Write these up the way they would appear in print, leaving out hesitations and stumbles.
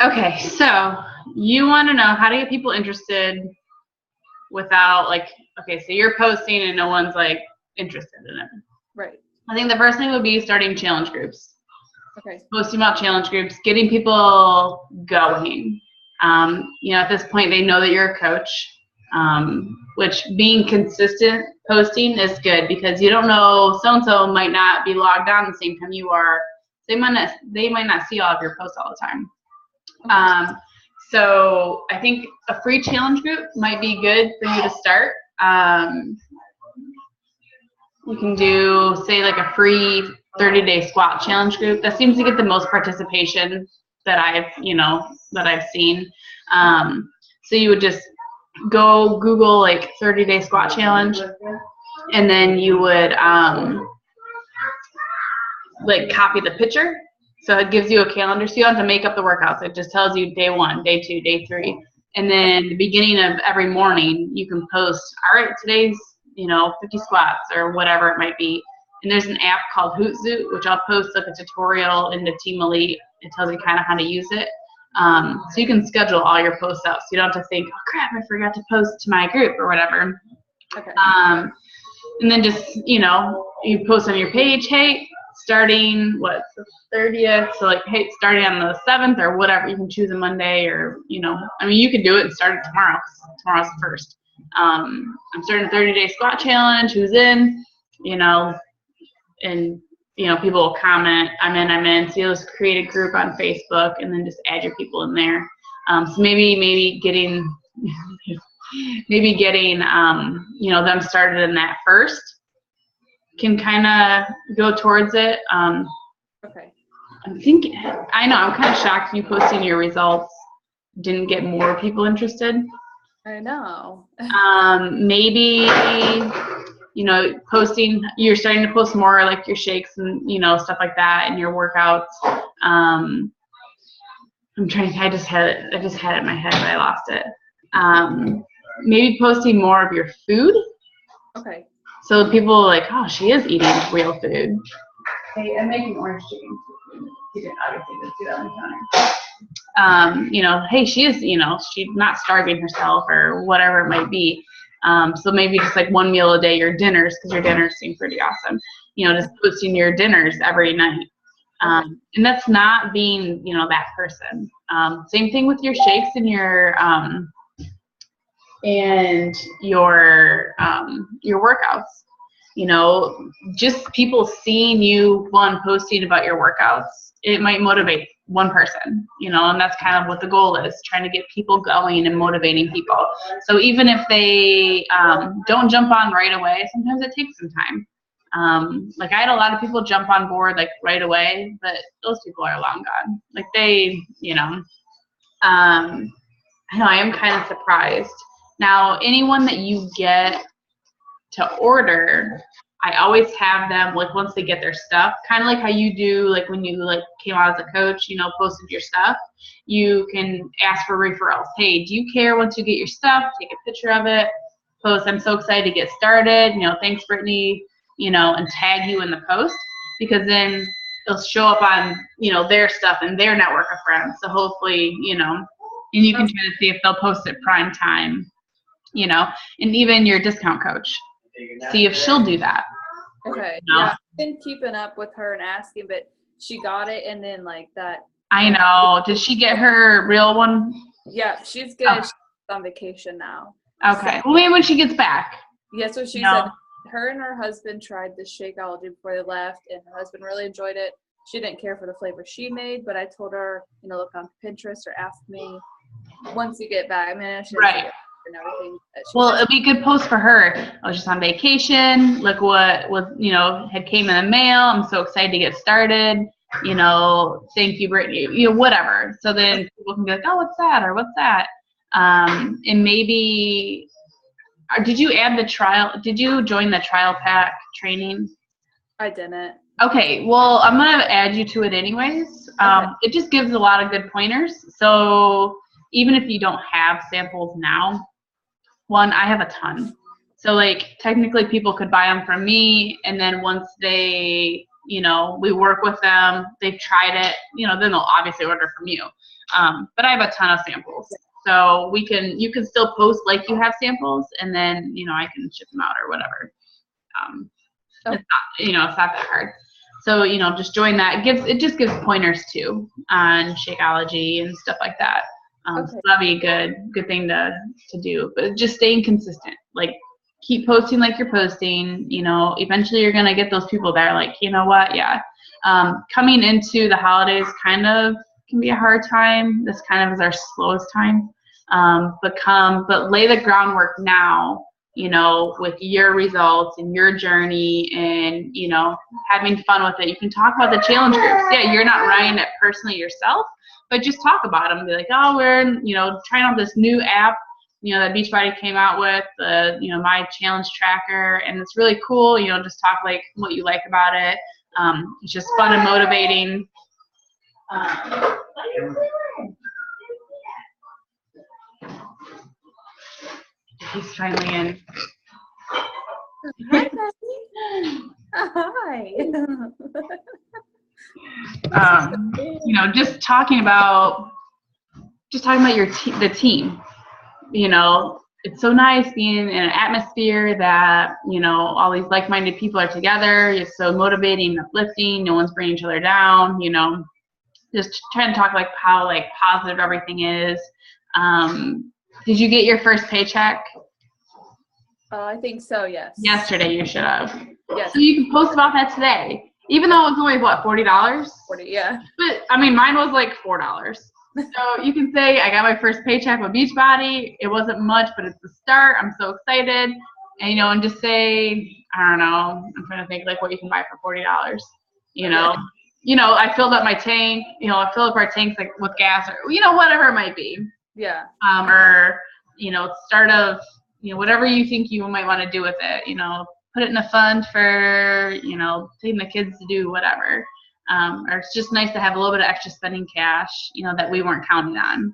Okay, so you want to know how to get people interested without okay, so you're posting and no one's interested in it. Right. I think the first thing would be starting challenge groups. Okay. Posting about challenge groups, getting people going. At this point, they know that you're a coach, which being consistent posting is good because you don't know, so-and-so might not be logged on the same time you are. They might not see all of your posts all the time. So I think a free challenge group might be good for you to start. You can do, say, a free 30-day squat challenge group. That seems to get the most participation that I've seen. So you would just go Google 30-day squat challenge, and then you would copy the picture. So it gives you a calendar, so you don't have to make up the workouts. It just tells you day 1, day 2, day 3. And then the beginning of every morning, you can post, all right, today's 50 squats or whatever it might be. And there's an app called Hootsuite, which I'll post a tutorial into Team Elite. It tells you kind of how to use it. So you can schedule all your posts out. So you don't have to think, oh crap, I forgot to post to my group or whatever. Okay. And then just, you post on your page, hey, starting the 30th, so hey, starting on the 7th or whatever. You can choose a Monday or you could do it and start it tomorrow because tomorrow's the 1st. I'm starting a 30-day squat challenge, who's in, and people will comment, I'm in, so you'll just create a group on Facebook and then just add your people in there. So maybe getting them started in that first can kind of go towards it. Okay. I know, I'm kind of shocked you posting your results didn't get more people interested. I know. Maybe, posting, you're starting to post more your shakes and, stuff like that and your workouts. I just had it in my head, but I lost it. Maybe posting more of your food. Okay. So people are oh, she is eating real food. Hey, I'm making orange chicken. You can obviously just do that on the counter. Hey, she is, she's not starving herself or whatever it might be. So maybe just one meal a day, your dinners, because your dinners seem pretty awesome. Just posting your dinners every night. And that's not being, that person. Same thing with your shakes and your workouts. Just people seeing you posting about your workouts, it might motivate one person, and that's kind of what the goal is, trying to get people going and motivating people. So even if they don't jump on right away, sometimes it takes some time. I had a lot of people jump on board right away, but those people are long gone. I know I am kind of surprised. Now, anyone that you get to order, I always have them once they get their stuff, kind of like how you do when you came out as a coach, posted your stuff. You can ask for referrals. Hey, do you care once you get your stuff? Take a picture of it, post, I'm so excited to get started. Thanks, Brittney, and tag you in the post, because then it'll show up on their stuff and their network of friends. So hopefully, and you can try to see if they'll post it prime time, and even your discount coach. See if she'll do that. Okay. Yeah, I've been keeping up with her and asking, but she got it, and then that. I know. Did she get her real one? Yeah, she's good. Oh. She's on vacation now. Okay. Well, maybe when she gets back. Yeah, so she said her and her husband tried the Shakeology before they left, and her husband really enjoyed it. She didn't care for the flavor she made, but I told her, look on Pinterest or ask me once you get back. I mean, right. And everything. Well, it'll be a good post for her. I was just on vacation. Look what had came in the mail. I'm so excited to get started. Thank you, Brittney. Whatever. So then people can be like, oh, what's that? Or what's that? And maybe, did you add the trial? Did you join the trial pack training? I didn't. Okay. Well, I'm going to add you to it anyways. Okay. It just gives a lot of good pointers. So even if you don't have samples now, I have a ton. So technically people could buy them from me, and then once they You know, we work with them. They've tried it. You know, then they'll obviously order from you. But I have a ton of samples. So you can still post like you have samples, and then, you know, I can ship them out or whatever. It's not, you know, it's not that hard. So, you know, just join that. It just gives pointers too on Shakeology and stuff like that. So that'd be a good thing to do. But just staying consistent. Like, keep posting like you're posting. You know, eventually you're gonna get those people that are like, you know what, yeah. Coming into the holidays kind of can be a hard time. This kind of is our slowest time. But lay the groundwork now, you know, with your results and your journey, and, you know, having fun with it. You can talk about the challenge groups. Yeah, you're not running it personally yourself, but just talk about them. Be like, oh, we're, you know, trying out this new app, you know, that Beachbody came out with, you know, my challenge tracker, and it's really cool. You know, just talk like what you like about it. It's just fun and motivating. He's finally in. Hi, Becky. Hi. You know, just talking about the team. You know, it's so nice being in an atmosphere that, you know, all these like-minded people are together. It's so motivating, uplifting. No one's bringing each other down. You know, just trying to talk like how like positive everything is. Did you get your first paycheck? I think so, yes. Yesterday, you should have. Yes. So you can post about that today, even though it was only, what, $40? 40, yeah. But, I mean, mine was like $4. So you can say, I got my first paycheck with Beachbody. It wasn't much, but it's the start. I'm so excited. And, you know, and just say, I don't know, I'm trying to think like what you can buy for $40, you know. You know, I filled up my tank, you know, I fill up our tanks like with gas or, you know, whatever it might be. Yeah. Or, you know, start of, you know, whatever you think you might want to do with it, you know, put it in a fund for, you know, taking the kids to do whatever. Or it's just nice to have a little bit of extra spending cash, you know, that we weren't counting on.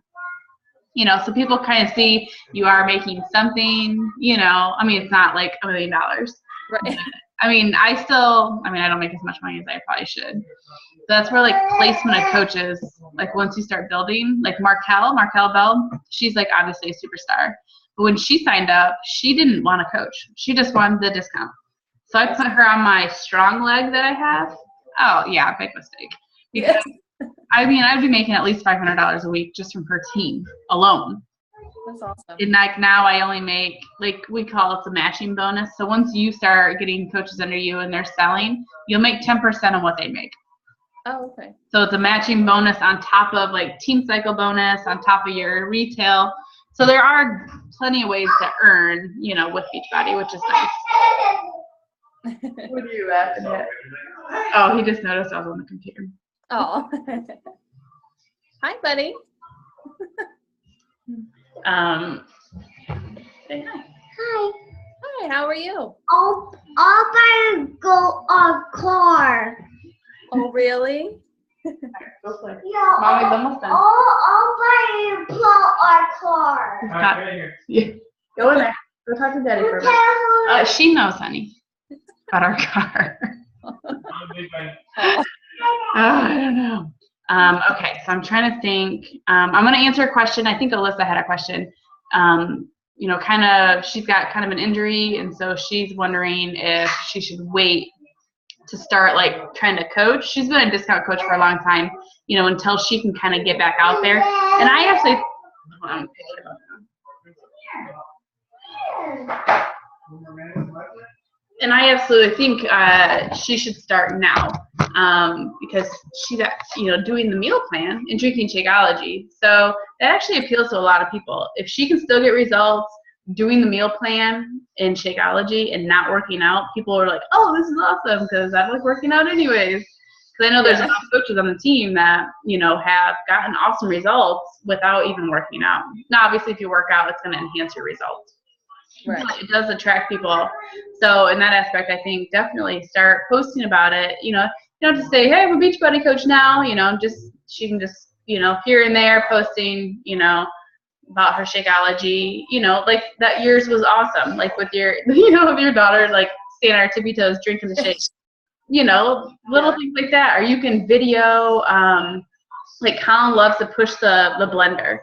You know, so people kind of see you are making something, you know, I mean, it's not like $1 million. Right. I mean, I don't make as much money as I probably should. So that's where like placement of coaches, like once you start building, like Markel Bell, she's like obviously a superstar. But when she signed up, she didn't want a coach. She just wanted the discount. So I put her on my strong leg that I have. Oh yeah, big mistake. Because I mean, I'd be making at least $500 a week just from her team alone. That's awesome. And like now I only make, like we call it the matching bonus. So once you start getting coaches under you and they're selling, you'll make 10% of what they make. Oh, okay. So it's a matching bonus on top of like team cycle bonus, on top of your retail. So there are plenty of ways to earn, you know, with Beachbody, which is nice. What are you laughing at? Oh, he just noticed I was on the computer. Oh. Hi, buddy. Say hi. Hi. Hi, how are you? I'll buy a car. Oh, really? Go play. Yeah. Mommy's almost done. I'll buy a car. Yeah. Go in there. Go talk to Daddy for a bit. She knows, honey, about our car. I don't know. Okay, so I'm trying to think. I'm going to answer a question. I think Alyssa had a question. You know, kind of, she's got kind of an injury, and so she's wondering if she should wait to start like trying to coach. She's been a discount coach for a long time, you know, until she can kind of get back out there. And I actually, absolutely think she should start now, because she's, you know, doing the meal plan and drinking Shakeology. So that actually appeals to a lot of people. If she can still get results doing the meal plan in Shakeology and not working out, people are like, oh, this is awesome, because I like working out anyways. Because I know there's a lot of coaches on the team that, you know, have gotten awesome results without even working out. Now, obviously, if you work out, it's going to enhance your results. Right. But it does attract people. So in that aspect, I think definitely start posting about it. You know, you don't have to say, hey, I'm a Beachbody coach now. You know, she can just, you know, here and there posting, you know, about her Shakeology. You know, like that yours was awesome. Like with your, you know, with your daughter, like standing on her tippy toes drinking the shake. you know, little things like that. Or you can video, like Colin loves to push the blender.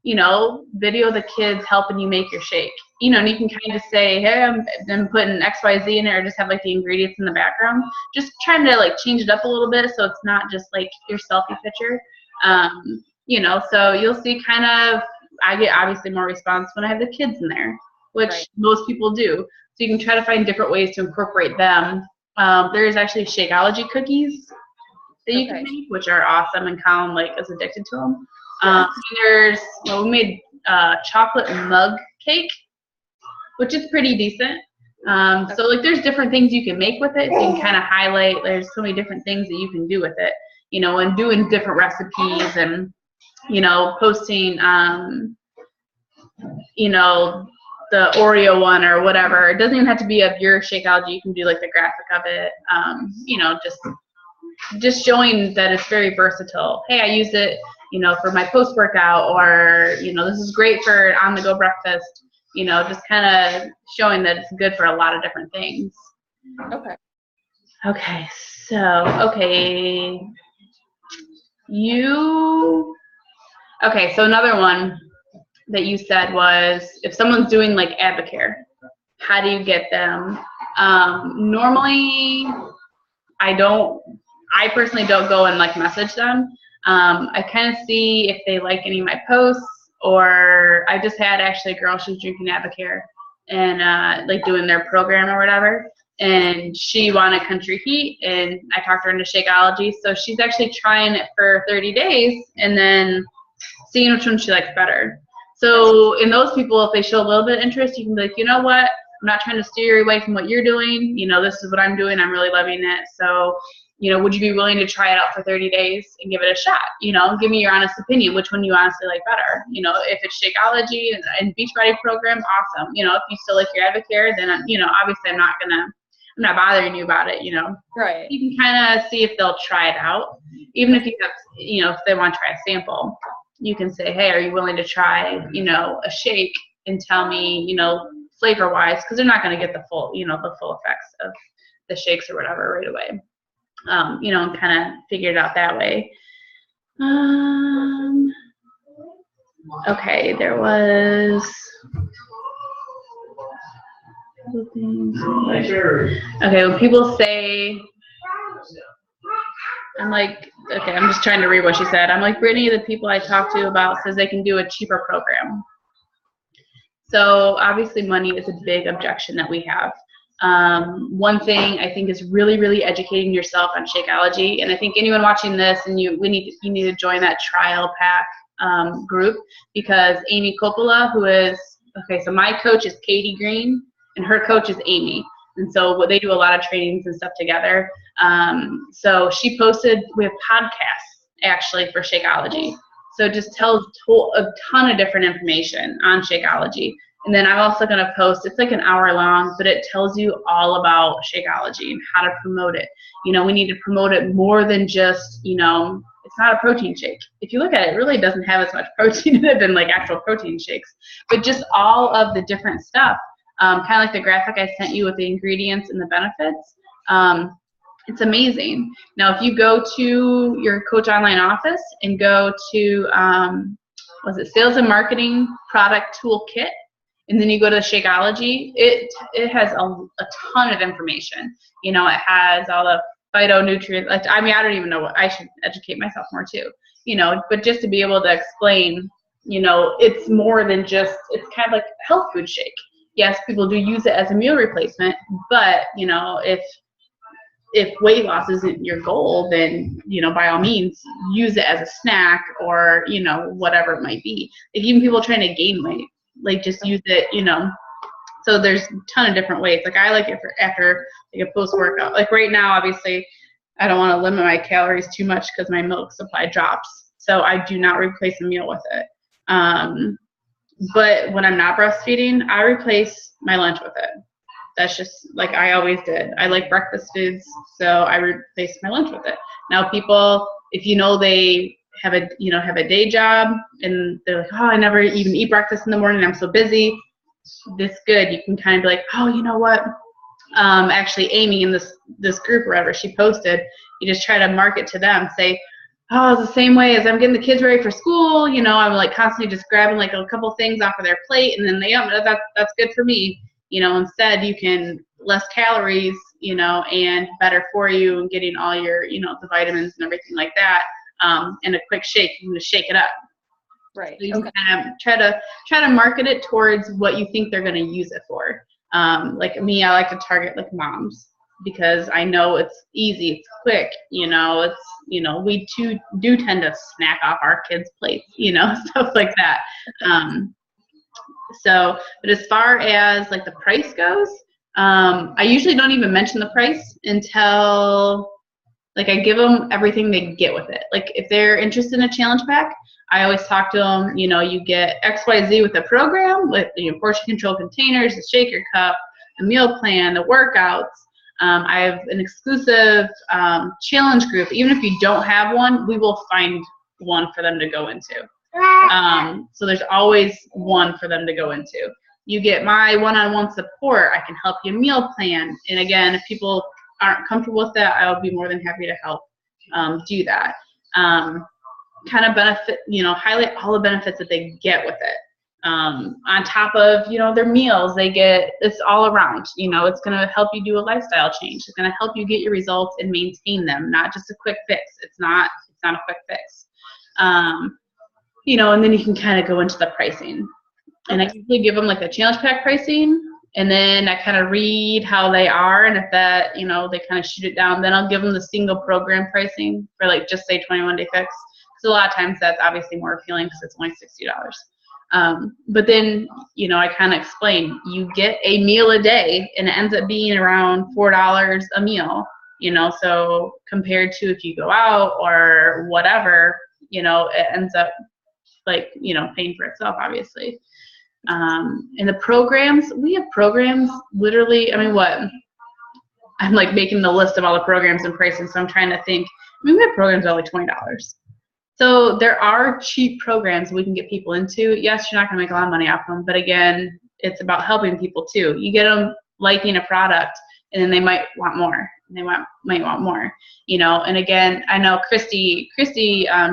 You know, video the kids helping you make your shake. You know, and you can kind of say, hey, I'm putting X, Y, Z in it, or just have like the ingredients in the background. Just trying to like change it up a little bit so it's not just like your selfie picture. You know, so you'll see kind of, I get obviously more response when I have the kids in there, which most people do. So you can try to find different ways to incorporate them. There's actually Shakeology cookies that you can make, which are awesome, and Colin like is addicted to them. We made chocolate mug cake, which is pretty decent. So like there's different things you can make with it. So you can kind of highlight, there's so many different things that you can do with it, you know, and doing different recipes and, you know, posting, you know, the Oreo one or whatever. It doesn't even have to be of your Shakeology. You can do like the graphic of it, you know, just showing that it's very versatile. Hey, I use it, you know, for my post-workout, or, you know, this is great for on-the-go breakfast, you know, just kind of showing that it's good for a lot of different things. Okay, so, so another one that you said was, if someone's doing like Advocare, how do you get them? Normally, I personally don't go and like message them. I kind of see if they like any of my posts, or I just had actually a girl, she was drinking Advocare and like doing their program or whatever, and she wanted Country Heat, and I talked her into Shakeology. So she's actually trying it for 30 days and then seeing which one she likes better. So in those people, if they show a little bit of interest, you can be like, you know what, I'm not trying to steer you away from what you're doing. You know, this is what I'm doing. I'm really loving it. So, you know, would you be willing to try it out for 30 days and give it a shot? You know, give me your honest opinion, which one you honestly like better. You know, if it's Shakeology and Beachbody program, awesome. You know, if you still like your Advocare, then, you know, obviously I'm not bothering you about it, you know. Right. You can kind of see if they'll try it out. Even if you have, you know, if they want to try a sample, you can say, hey, are you willing to try, you know, a shake and tell me, you know, flavor-wise, because they're not going to get the full, you know, the full effects of the shakes or whatever right away. You know, and kind of figure it out that way. Okay, there was. Okay, when people say, I'm like, okay, I'm just trying to read what she said. I'm like, Brittney, the people I talk to about says they can do a cheaper program. So obviously money is a big objection that we have. One thing I think is really, really educating yourself on Shakeology, and I think anyone watching this, and you need to join that trial pack group, because Amy Coppola, who is, okay, so my coach is Katie Green, and her coach is Amy. And so they do a lot of trainings and stuff together. So she posted, we have podcasts actually for Shakeology. So it just tells a ton of different information on Shakeology. And then I'm also going to post, it's like an hour long, but it tells you all about Shakeology and how to promote it. You know, we need to promote it more than just, you know, it's not a protein shake. If you look at it, it really doesn't have as much protein in it than like actual protein shakes. But just all of the different stuff. Kind of like the graphic I sent you with the ingredients and the benefits. It's amazing. Now, if you go to your Coach Online office and go to, was it Sales and Marketing Product Toolkit, and then you go to Shakeology, it has a ton of information. You know, it has all the phytonutrients. Like, I mean, I don't even know what, I should educate myself more too. You know, but just to be able to explain, you know, it's more than just, it's kind of like a health food shake. Yes, people do use it as a meal replacement, but, you know, if weight loss isn't your goal, then, you know, by all means, use it as a snack or, you know, whatever it might be. Like, even people trying to gain weight, like, just use it, you know. So there's a ton of different ways. Like, I like it for after like a post-workout. Like right now, obviously, I don't want to limit my calories too much because my milk supply drops. So I do not replace a meal with it. But when I'm not breastfeeding, I replace my lunch with it. That's just like I always did. I like breakfast foods, so I replace my lunch with it. Now, people, if you know they have a day job and they're like, oh, I never even eat breakfast in the morning, I'm so busy. This good. You can kind of be like, oh, you know what? actually Amy in this group or whatever, she posted, you just try to market to them, say, oh, it's the same way as I'm getting the kids ready for school, I'm like constantly just grabbing like a couple things off of their plate, and then that's good for me. Instead you can less calories, and better for you, and getting all your, the vitamins and everything like that, in a quick shake. You can just shake it up. Right. So you can kind of try to market it towards what you think they're going to use it for. Like me, I like to target like moms, because I know it's easy, it's quick, we do tend to snack off our kids' plates, stuff like that. But as far as like the price goes, I usually don't even mention the price until like I give them everything they get with it. Like if they're interested in a challenge pack, I always talk to them, you get XYZ with the program, with portion control containers, the shaker cup, the meal plan, the workouts. I have an exclusive challenge group. Even if you don't have one, we will find one for them to go into. So there's always one for them to go into. You get my one-on-one support. I can help you meal plan. And again, if people aren't comfortable with that, I will be more than happy to help do that. Kind of benefit, highlight all the benefits that they get with it. On top of, their meals, they get, it's all around, it's going to help you do a lifestyle change. It's going to help you get your results and maintain them, not just a quick fix. It's not a quick fix. And then you can kind of go into the pricing. And I usually give them like the challenge pack pricing, and then I kind of read how they are, and if that, they kind of shoot it down, then I'll give them the single program pricing for like just say 21-day fix. Because a lot of times that's obviously more appealing because it's only $60. But then, I kind of explain, you get a meal a day, and it ends up being around $4 a meal, so compared to if you go out or whatever, it ends up like, paying for itself, obviously. And the programs, we have programs literally, I'm like making the list of all the programs and pricing, so I'm trying to think, we have programs that are like $20. So there are cheap programs we can get people into. Yes, you're not going to make a lot of money off them, but again, it's about helping people too. You get them liking a product, and then they might want more. They might want more, And again, I know Christy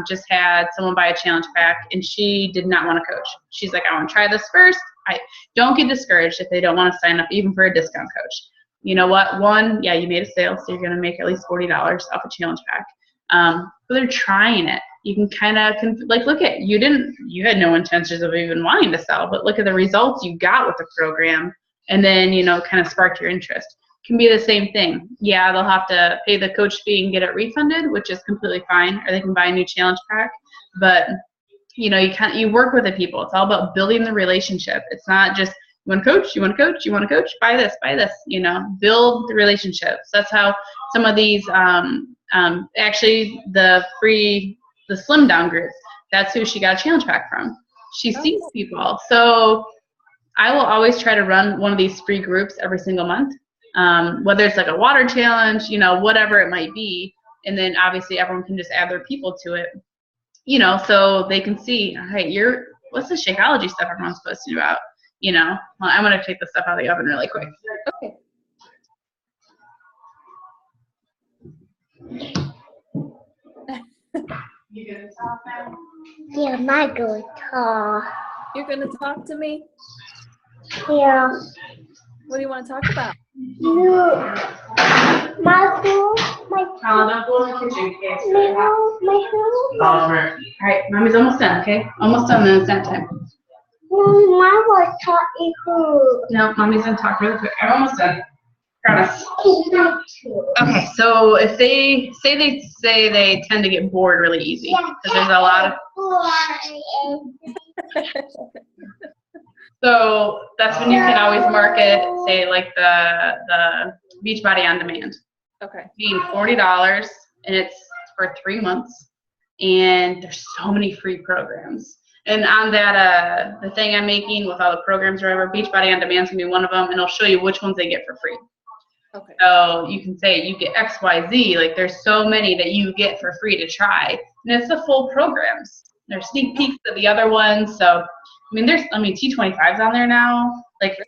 just had someone buy a challenge pack, and she did not want to coach. She's like, I want to try this first. I don't get discouraged if they don't want to sign up even for a discount coach. You know what? One, yeah, you made a sale, so you're going to make at least $40 off a challenge pack. But they're trying it. You can kind of look at, you had no intentions of even wanting to sell, but look at the results you got with the program, and then kind of sparked your interest. Can be the same thing. Yeah, they'll have to pay the coach fee and get it refunded, which is completely fine, or they can buy a new challenge pack. But you work with the people. It's all about building the relationship. It's not just you want to coach, buy this, build the relationships. That's how some of these actually the slim down group, that's who she got a challenge pack from. She sees people. So I will always try to run one of these free groups every single month. Whether it's like a water challenge, whatever it might be. And then obviously everyone can just add their people to it, so they can see, hey, what's the Shakeology stuff everyone's posting about? Well, I'm going to take the stuff out of the oven really quick. Okay. You gonna talk now? Yeah, my good talk. You're going to talk to me? Yeah. What do you want to talk about? No. My food, Don't go in the kitchen, okay? my food. All right, Mommy's almost done, okay? Almost done, then it's nap time. Mom was talking food. No, Mommy's gonna talk really quick. I'm almost done. Promise. Okay, so if they say they tend to get bored really easy, because there's a lot of. So that's when you can always market, say like the Beachbody on Demand. Okay. Paying $40, and it's for 3 months, and there's so many free programs. And on that the thing I'm making with all the programs or whatever, Beachbody on Demand is gonna be one of them, and it'll show you which ones they get for free. Okay. So you can say you get XYZ, like there's so many that you get for free to try, and it's the full programs. There's sneak peeks of the other ones. So there's T25's on there now, like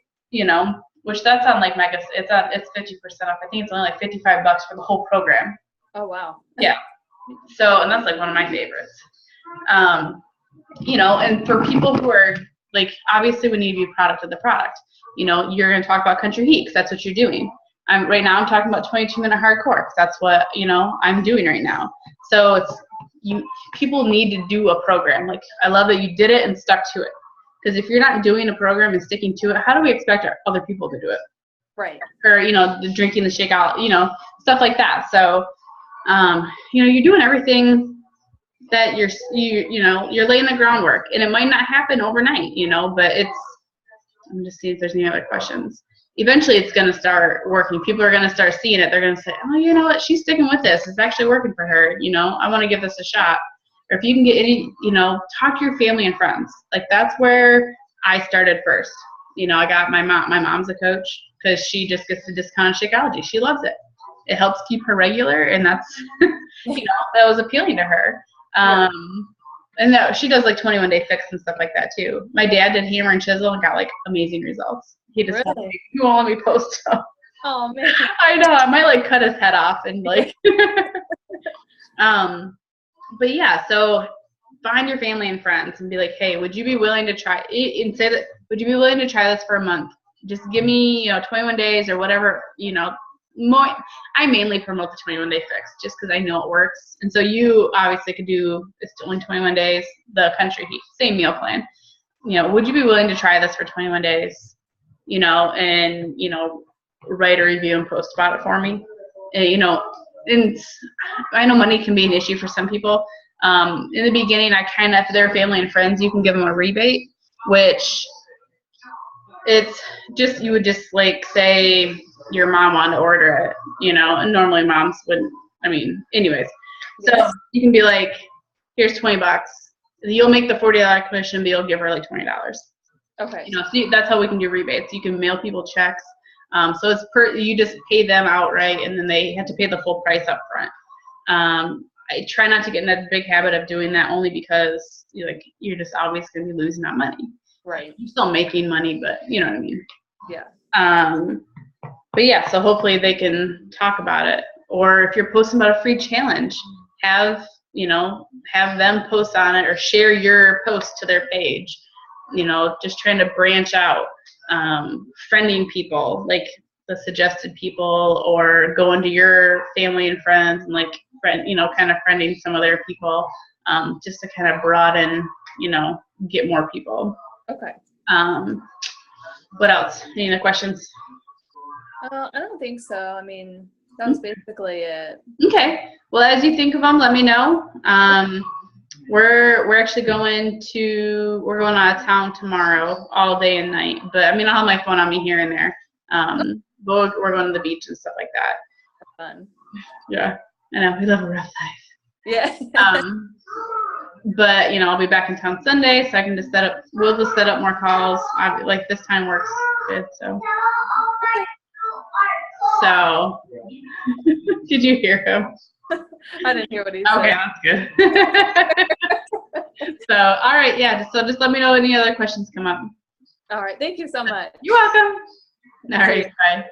which that's on like Mega. It's 50% off. I think it's only like $55 for the whole program. Oh wow. Yeah. So, and that's like one of my favorites. And for people who are like, obviously we need to be a product of the product. You're going to talk about country heat because that's what you're doing. Right now I'm talking about 22-minute hardcore because that's what, I'm doing right now. So people need to do a program. Like, I love that you did it and stuck to it. Because if you're not doing a program and sticking to it, how do we expect other people to do it? Right. Or, the drinking the shakeout, stuff like that. So, you're doing everything that you're laying the groundwork, and it might not happen overnight, but I'm just seeing if there's any other questions. Eventually it's going to start working. People are going to start seeing it. They're going to say, oh, you know what? She's sticking with this. It's actually working for her. I want to give this a shot. Or if you can get any, talk to your family and friends. Like, that's where I started first. I got my mom. My mom's a coach because she just gets the discounted Shakeology. She loves it. It helps keep her regular, and that's, that was appealing to her. And no, she does like 21-day fix and stuff like that too. My dad did hammer and chisel and got like amazing results. He just won't let me post them. Oh man. I know. I might like cut his head off and like. But yeah, so find your family and friends and be like, hey, would you be willing to try? And say that, would you be willing to try this for a month? Just give me 21 days or whatever. I mainly promote the 21-day fix just because I know it works. And so you obviously could do, it's only 21 days, the country heat, same meal plan. Would you be willing to try this for 21 days, and, write a review and post about it for me? And I know money can be an issue for some people. In the beginning, if they're family and friends, you can give them a rebate, which it's just, you would just like say, your mom wanted to order it, and normally moms wouldn't, anyways. So you can be like, here's $20. You'll make the $40 commission, but you'll give her like $20. Okay. So that's how we can do rebates. You can mail people checks. So it's you just pay them outright, and then they have to pay the full price up front. I try not to get in that big habit of doing that only because you're just always going to be losing that money. Right. You're still making money, but you know what I mean? Yeah. But yeah, so hopefully they can talk about it. Or if you're posting about a free challenge, have them post on it or share your post to their page. Just trying to branch out, friending people, like the suggested people, or going to your family and friends and like kind of friending some of their people, just to kind of broaden, get more people. Okay. What else? Any other questions? I don't think so. That's basically it. Okay. Well, as you think of them, let me know. We're actually going out of town tomorrow, all day and night. But I'll have my phone on me here and there. But we're going to the beach and stuff like that. Fun. Yeah. I know, we live a rough life. Yeah. But I'll be back in town Sunday, so I can just we'll just set up more calls. Like this time works good, so. So, did you hear him? I didn't hear what he said. Okay, that's good. So, all right, yeah. So just let me know any other questions come up. All right, thank you so much. You're welcome. All right, bye.